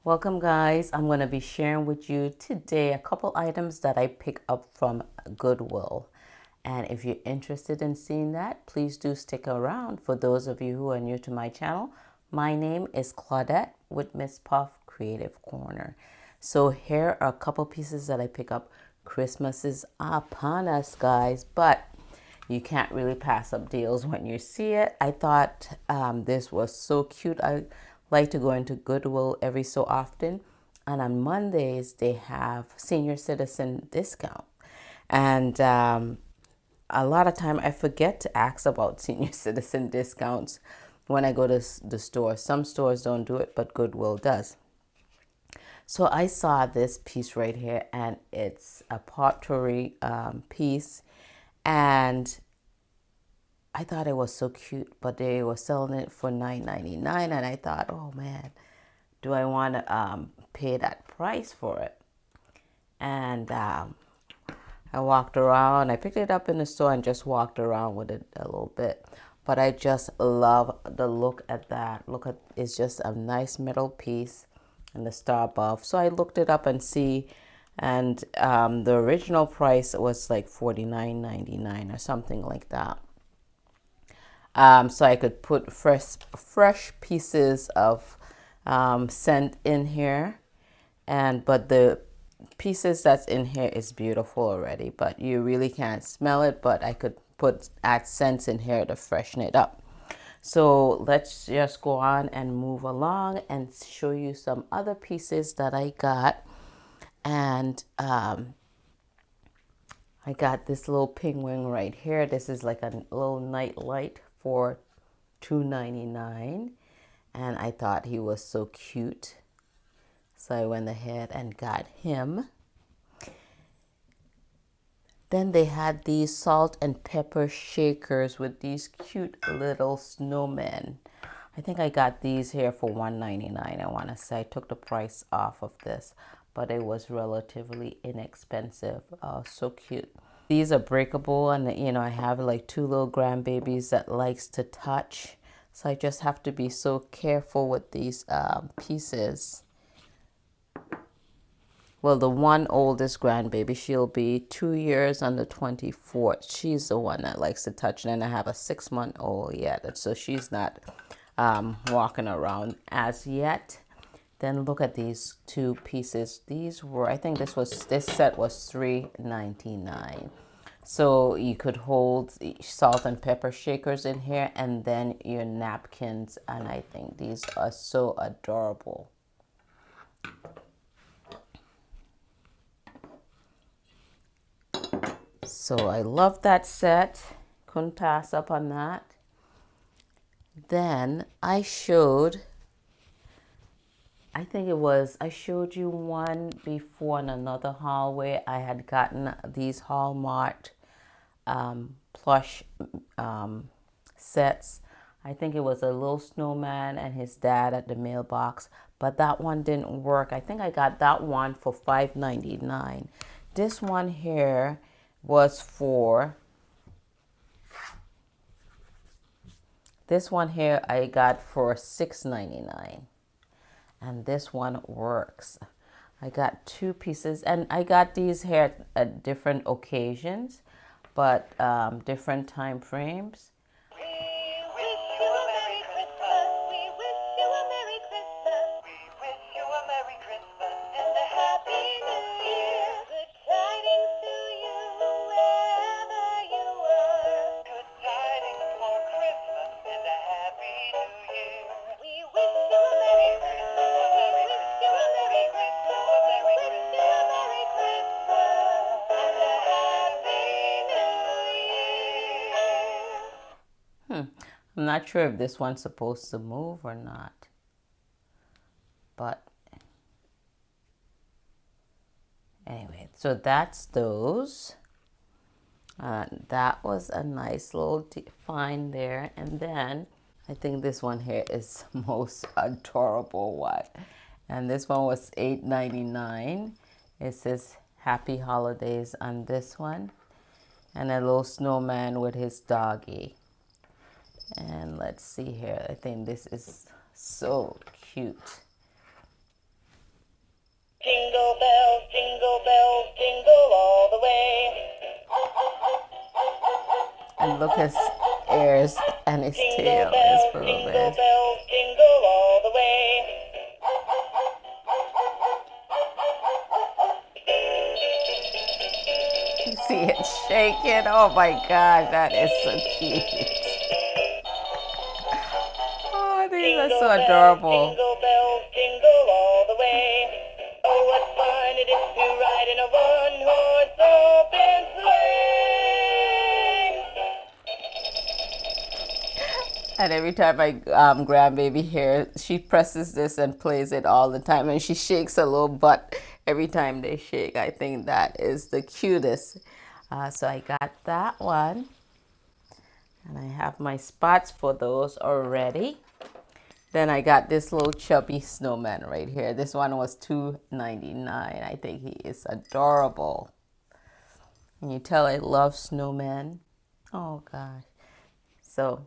Welcome guys. I'm going to be sharing with you today a couple items that I pick up from Goodwill. And if you're interested in seeing that, please do stick around. For those of you who are new to my channel, my name is Claudette with Miss Puff Creative Corner. So here are a couple pieces that I pick up. Christmas is upon us, guys, but you can't really pass up deals when you see it. I thought this was so cute. I like to go into Goodwill every so often. And on Mondays, they have senior citizen discount. And a lot of time I forget to ask about senior citizen discounts when I go to the store. Some stores don't do it, but Goodwill does. So I saw this piece right here, and it's a pottery piece, and I thought it was so cute, but they were selling it for $9.99, and I thought, oh man, do I want to pay that price for it? And I walked around. I picked it up in the store and just walked around with it a little bit. But I just love the look at that. Look at, it's just a nice metal piece and the star above. So I looked it up and see, and the original price was like $49.99 or something like that. So I could put fresh pieces of scent in here, but the pieces that's in here is beautiful already, but you really can't smell it. But I could add scents in here to freshen it up. So let's just go on and move along and show you some other pieces that I got. And I got this little penguin right here. This is like a little night light for $2.99, and I thought he was so cute, so I went ahead and got him. Then they had these salt and pepper shakers with these cute little snowmen. I think I got these here for $1.99. I want to say I took the price off of this, but it was relatively inexpensive. So cute. These are breakable, and I have like two little grandbabies that likes to touch, so I just have to be so careful with these pieces. Well, the one oldest grandbaby, she'll be 2 years on the 24th. She's the one that likes to touch. And then I have a 6-month-old yet, so she's not walking around as yet. Then look at these two pieces. These were, I think this set was $3.99. So you could hold salt and pepper shakers in here, and then your napkins. And I think these are so adorable. So I love that set. Couldn't pass up on that. Then I showed you one before in another haul where I had gotten these Hallmark plush sets. I think it was a little snowman and his dad at the mailbox, but that one didn't work. I think I got that one for $5.99. This one here was for, I got for $6.99, and this one works. I got two pieces, and I got these here at different occasions, but different time frames. I'm not sure if this one's supposed to move or not, but anyway, so that's those. That was a nice little find there. And then I think this one here is the most adorable one. And this one was $8.99. It says Happy Holidays on this one. And a little snowman with his doggy. And let's see here. I think this is so cute. look his ears and his tail is moving. Jingle bells, jingle all the way. You see it shaking? Oh my gosh, that is so cute. Oh, these are so adorable. Jingle bells, jingle all the way. Oh, what fun it is to ride in a one-horse open sleigh. And every time my grandbaby here, she presses this and plays it all the time, and she shakes her little butt every time they shake. I think that is the cutest. So I got that one, and I have my spots for those already. Then I got this little chubby snowman right here. This one was $2.99. I think he is adorable. Can you tell I love snowmen? Oh gosh. So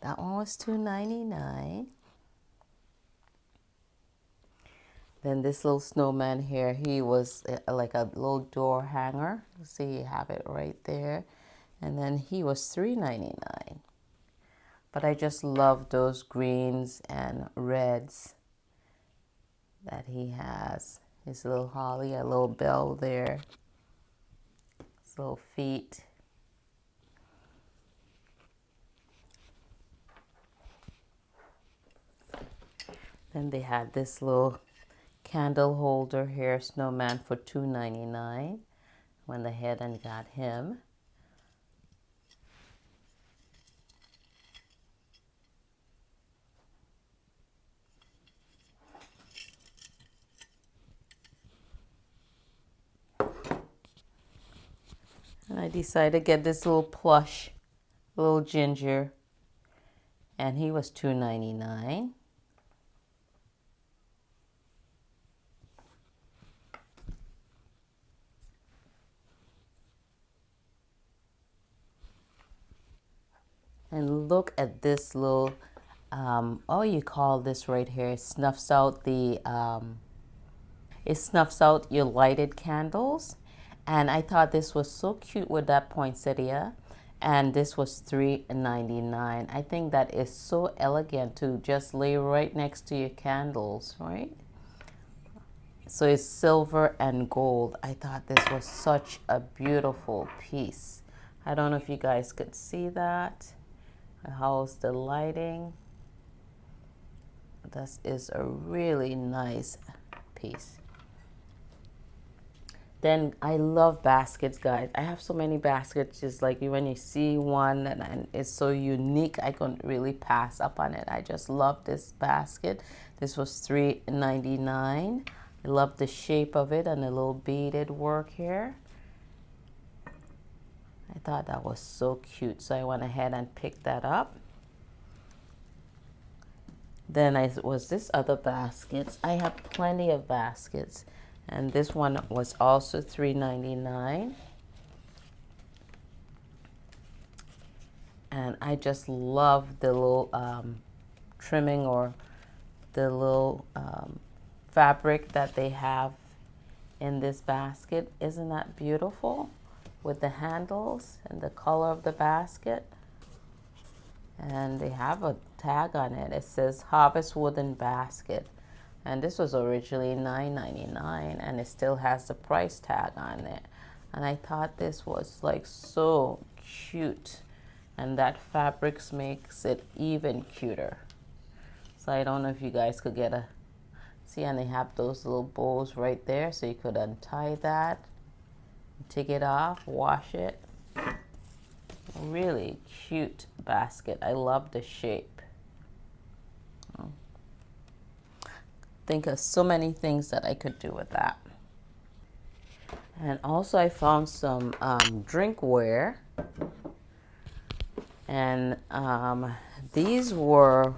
that one was $2.99. Then this little snowman here, he was like a little door hanger. See, you have it right there. And then he was $3.99. But I just love those greens and reds that he has. His little holly, a little bell there. His little feet. Then they had this little candle holder here, snowman, for $2.99. Went ahead and got him. And I decided to get this little plush, little ginger, and he was $2.99. And look at this little, you call this right here, it snuffs out your lighted candles. And I thought this was so cute with that poinsettia. And this was $3.99. I think that is so elegant to just lay right next to your candles, right? So it's silver and gold. I thought this was such a beautiful piece. I don't know if you guys could see that. How's the lighting? This is a really nice piece. Then I love baskets, guys. I have so many baskets. Just like when you see one and it's so unique, I couldn't really pass up on it. I just love this basket. This was $3.99. I love the shape of it and the little beaded work here. I thought that was so cute, so I went ahead and picked that up. Then was this other baskets. I have plenty of baskets, and this one was also $3.99. And I just love the little trimming or the little fabric that they have in this basket. Isn't that beautiful? With the handles and the color of the basket. And they have a tag on it. It says Harvest Wooden Basket. And this was originally $9.99, and it still has the price tag on it. And I thought this was like so cute. And that fabrics makes it even cuter. So I don't know if you guys could get a, see, and they have those little bows right there, so you could untie that, take it off, wash it. Really cute basket. I love the shape. Think of so many things that I could do with that. And also I found some drinkware. And these were,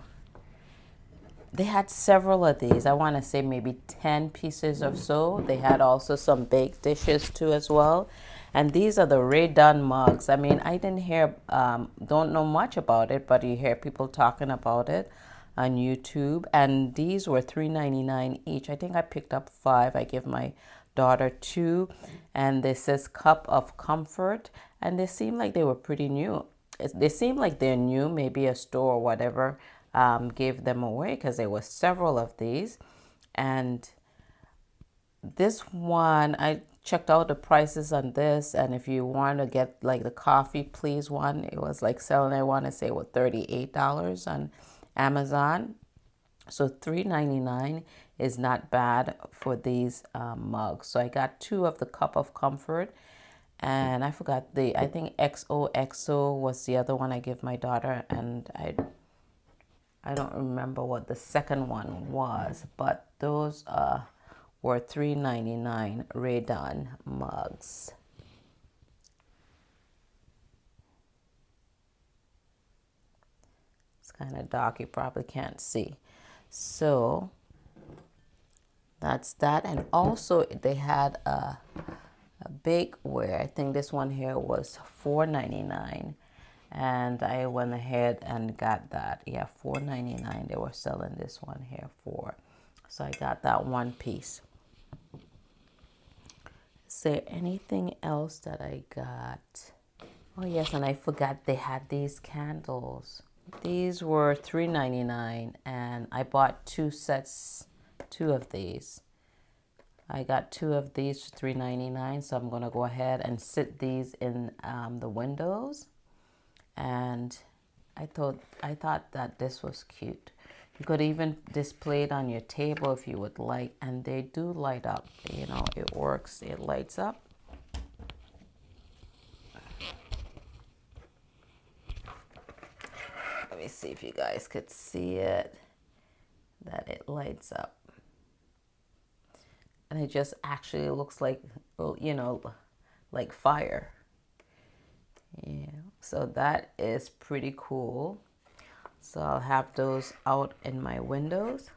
they had several of these. I want to say maybe 10 pieces or so. They had also some baked dishes too as well. And these are the Ray Dunn mugs. I mean, I didn't hear, don't know much about it, but you hear people talking about it on YouTube. And these were $3.99 each. I think I picked up 5. I give my daughter 2. And this says Cup of Comfort. And they seem like they were pretty new. they seem like they're new. Maybe a store or whatever gave them away because there were several of these. And this one, I checked out the prices on this, and if you want to get like the coffee please one, it was like selling, I want to say, what, $38 on Amazon. So $3.99 is not bad for these mugs. So I got two of the cup of comfort, and I forgot I think XOXO was the other one I give my daughter, and I don't remember what the second one was, but those were $3.99 Raydon mugs. It's kind of dark, you probably can't see. So that's that. And also they had a bakeware. I think this one here was $4.99, and I went ahead and got that. Yeah, $4.99 they were selling this one here for. So I got that one piece. Is there anything else that I got? Oh yes, and I forgot they had these candles. These were $3.99, and I bought two of these. I got two of these for $3.99, so I'm gonna go ahead and sit these in the windows. And I thought that this was cute. You could even display it on your table if you would like, and they do light up. You know, it works. It lights up. Let me see if you guys could see it. That it lights up. And it just actually looks like, you know, like fire. Yeah, so that is pretty cool. So I'll have those out in my windows.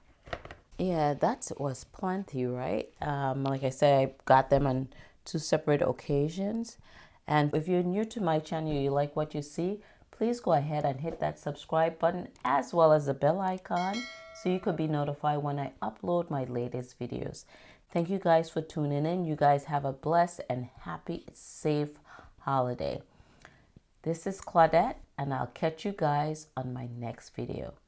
Yeah, that was plenty, right? Like I said, I got them on two separate occasions. And if you're new to my channel, you like what you see, please go ahead and hit that subscribe button as well as the bell icon so you could be notified when I upload my latest videos. Thank you guys for tuning in. You guys have a blessed and happy, safe holiday. This is Claudette, and I'll catch you guys on my next video.